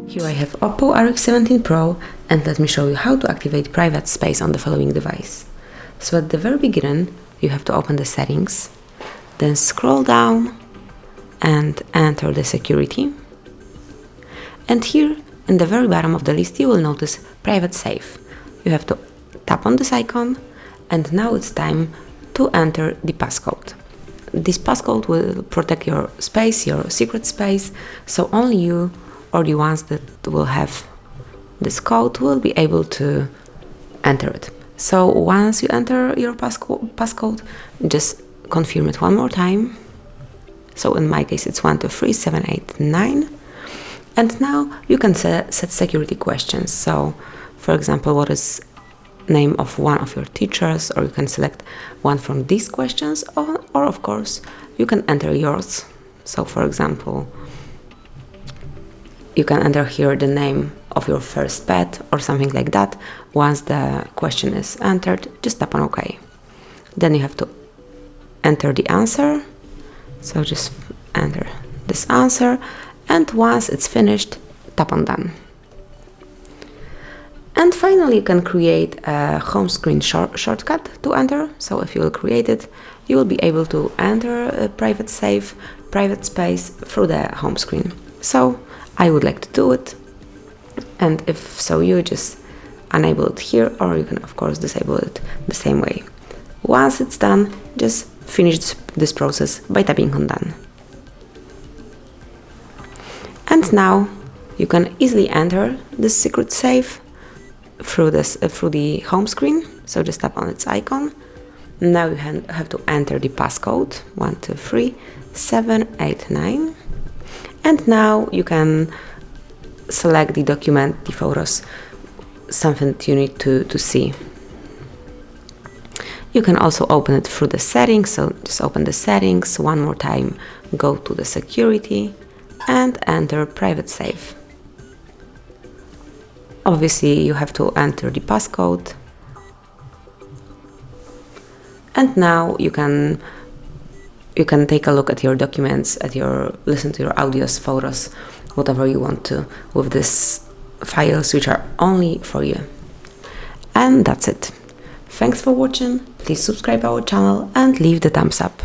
Here I have OPPO RX17 Pro, and let me show you how to activate private space on the following device. So at the very beginning you have to open the settings, then scroll down and enter the security. And here in the very bottom of the list you will notice private safe. You have to tap on this icon, and now it's time to enter the passcode. This passcode will protect your space, your secret space, so only you or the ones that will have this code will be able to enter it. So once you enter your passcode, just confirm it one more time. So in my case it's 123789. And now you can set security questions. So for example, what is name of one of your teachers, or you can select one from these questions, or of course you can enter yours. So for example, you can enter here the name of your first pet or something like that. Once the question is entered, just tap on OK. Then you have to enter the answer. So just enter this answer, and once it's finished, tap on Done. And finally, you can create a home screen shortcut to enter. So if you will create it, you will be able to enter a private safe, private space through the home screen. So I would like to do it, and if so, you just enable it here, or you can of course disable it the same way. Once it's done, just finish this process by tapping on Done. And now you can easily enter this secret safe through the home screen. So just tap on its icon. Now you have to enter the passcode 123789. And now you can select the document, the photos, something that you need to see. You can also open it through the settings, so just open the settings one more time, go to the security and enter private safe. Obviously you have to enter the passcode, and now you can take a look at your documents, listen to your audios, photos, whatever you want to with these files which are only for you. And that's it. Thanks for watching. Please subscribe our channel and leave the thumbs up.